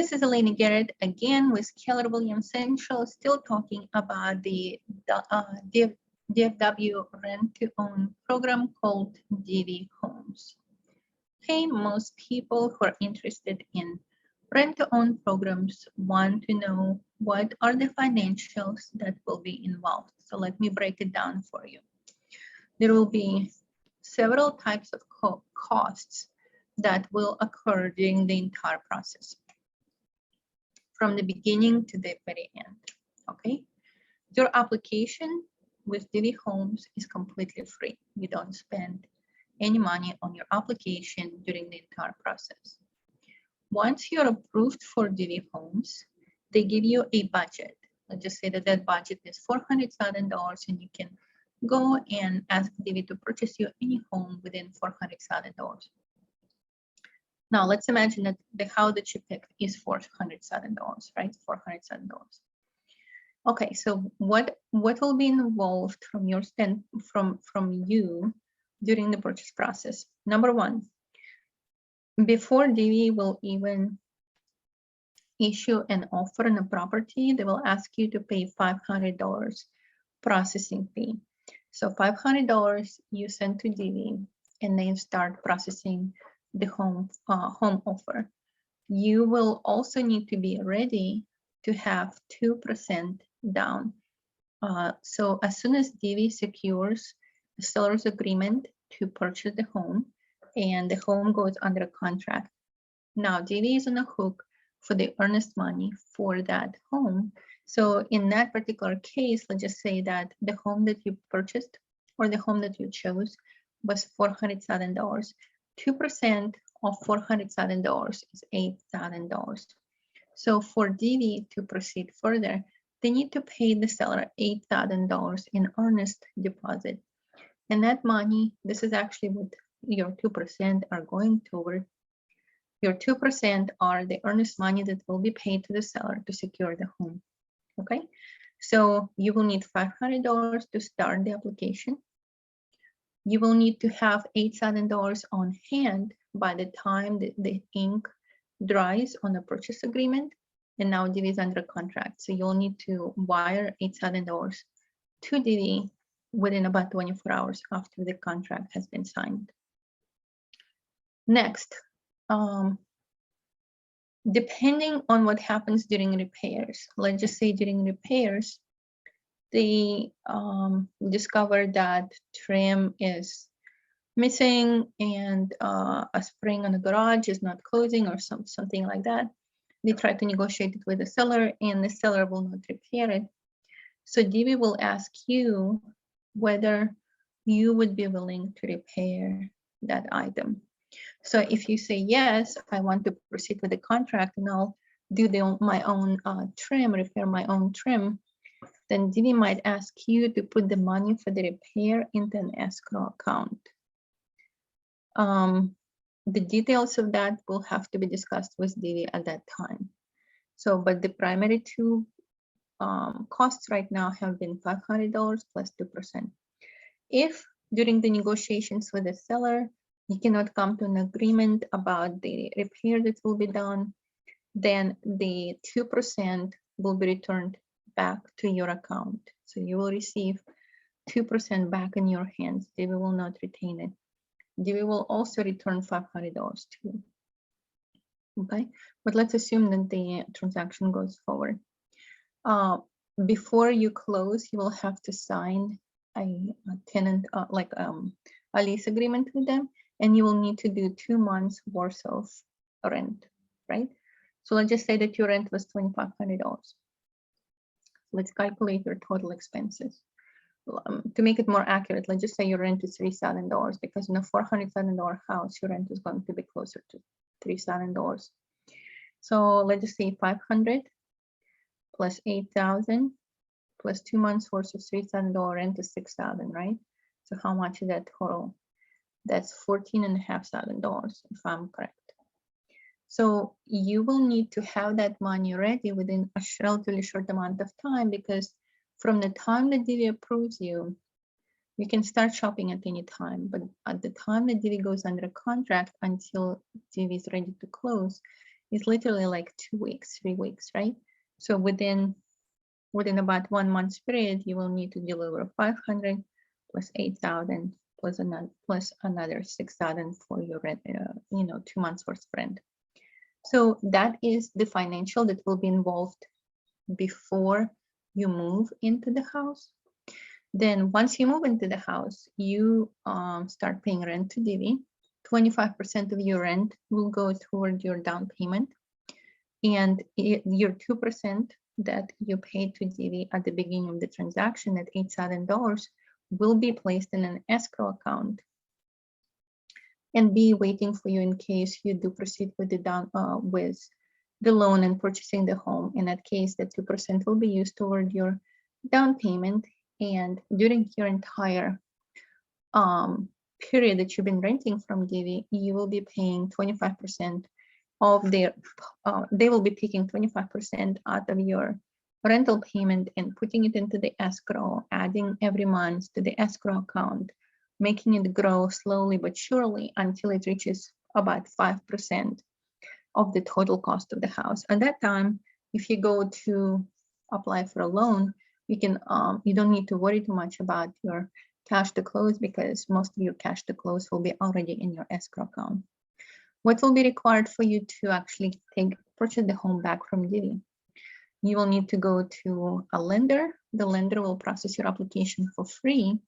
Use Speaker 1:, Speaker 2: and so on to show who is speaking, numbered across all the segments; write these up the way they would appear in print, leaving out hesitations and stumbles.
Speaker 1: This is Elena Garrett again with Keller Williams Central, still talking about the DFW rent-to-own program called Divvy Homes. Okay, most people who are interested in rent-to-own programs want to know what are the financials that will be involved. So let me break it down for you. There will be several types of costs that will occur during the entire process, from the beginning to the very end. Okay, your application with Divvy Homes is completely free. You don't spend any money on your application during the entire process. Once you're approved for Divvy Homes, they give you a budget. Let's just say that that budget is $400,000, and you can go and ask Divvy to purchase you any home within $400,000. Now let's imagine that the house that you picked is $400,000, right? $400,000. Okay, so what will be involved from your from you during the purchase process? Number one, before Divvy will even issue an offer on a property, they will ask you to pay $500 processing fee. So $500 you send to Divvy, and they start processing the home offer. You will also need to be ready to have 2% down. So as soon as Divvy secures the seller's agreement to purchase the home and the home goes under contract, now Divvy is on the hook for the earnest money for that home. So in that particular case, let's just say that the home that you purchased or the home that you chose was $400,000. 2% of $400,000 is $8,000. So for Divvy to proceed further, they need to pay the seller $8,000 in earnest deposit. And that money, this is actually what your 2% are going toward. Your 2% are the earnest money that will be paid to the seller to secure the home. Okay, so you will need $500 to start the application. You will need to have $8,000 on hand by the time the ink dries on the purchase agreement, and now Divvy is under contract. So you'll need to wire $8,000 to Divvy within about 24 hours after the contract has been signed. Next, depending on what happens during repairs, let's just say during repairs, they discover that trim is missing and a spring on the garage is not closing or something like that. They try to negotiate it with the seller, and the seller will not repair it. So Divvy will ask you whether you would be willing to repair that item. So if you say, yes, I want to proceed with the contract and I'll do my own trim, repair my own trim, then Divvy might ask you to put the money for the repair into an escrow account. The details of that will have to be discussed with Divvy at that time. So, but the primary two costs right now have been $500 plus 2%. If during the negotiations with the seller, you cannot come to an agreement about the repair that will be done, then the 2% will be returned back to your account. So you will receive 2% back in your hands. Divvy will not retain it. Divvy will also return $500 too. Okay, but let's assume that the transaction goes forward. Before you close, you will have to sign a tenant, a lease agreement with them, and you will need to do 2 months worth of rent, right? So let's just say that your rent was $2,500. Let's calculate your total expenses. To make it more accurate, let's just say your rent is $3,000, because in a $400,000 house, your rent is going to be closer to $3,000. So let's just say 500 plus 8,000 plus 2 months worth of $3,000 rent is 6,000, right? So how much is that total? That's $14,500, if I'm correct. So you will need to have that money ready within a relatively short amount of time, because from the time that Divvy approves you, you can start shopping at any time. But at the time that Divvy goes under contract until Divvy is ready to close, is literally like 2 weeks, 3 weeks, right? So within about 1 month's period, you will need to deliver 500 plus 8,000 plus another 6,000 for your rent, 2 months worth of rent. So that is the financial that will be involved before you move into the house. Then once you move into the house, you start paying rent to Divvy. 25% of your rent will go toward your down payment, and your 2% that you pay to Divvy at the beginning of the transaction at $8,000 will be placed in an escrow account and be waiting for you in case you do proceed with the loan and purchasing the home. In that case, the 2% will be used toward your down payment, and during your entire period that you've been renting from Divvy, you will be paying 25% of their, they will be taking 25% out of your rental payment and putting it into the escrow, adding every month to the escrow account, making it grow slowly but surely until it reaches about 5% of the total cost of the house. At that time, if you go to apply for a loan, you can you don't need to worry too much about your cash to close, because most of your cash to close will be already in your escrow account. What will be required for you to actually purchase the home back from Divvy? You will need to go to a lender. The lender will process your application for free,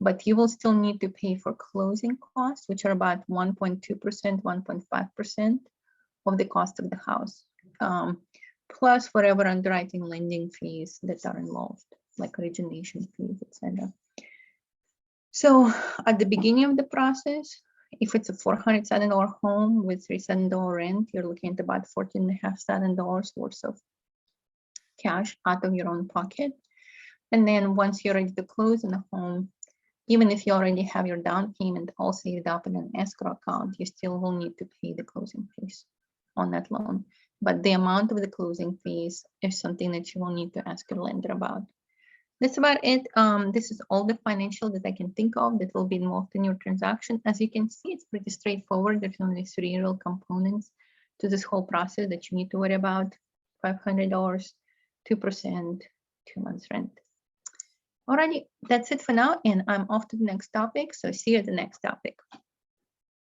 Speaker 1: but you will still need to pay for closing costs, which are about 1.2%, 1.5% of the cost of the house, plus whatever underwriting lending fees that are involved, like origination fees, etc. So at the beginning of the process, if it's a $400,000 home with $3,000 rent, you're looking at about $14,500 worth of cash out of your own pocket. And then once you're ready to close in the home, even if you already have your down payment all saved up in an escrow account, you still will need to pay the closing fees on that loan. But the amount of the closing fees is something that you will need to ask your lender about. That's about it. This is all the financial that I can think of that will be involved in your transaction. As you can see, it's pretty straightforward. There's only 3 real components to this whole process that you need to worry about: $500, 2%, 2 months rent. Alrighty, that's it for now, and I'm off to the next topic. So see you at the next topic.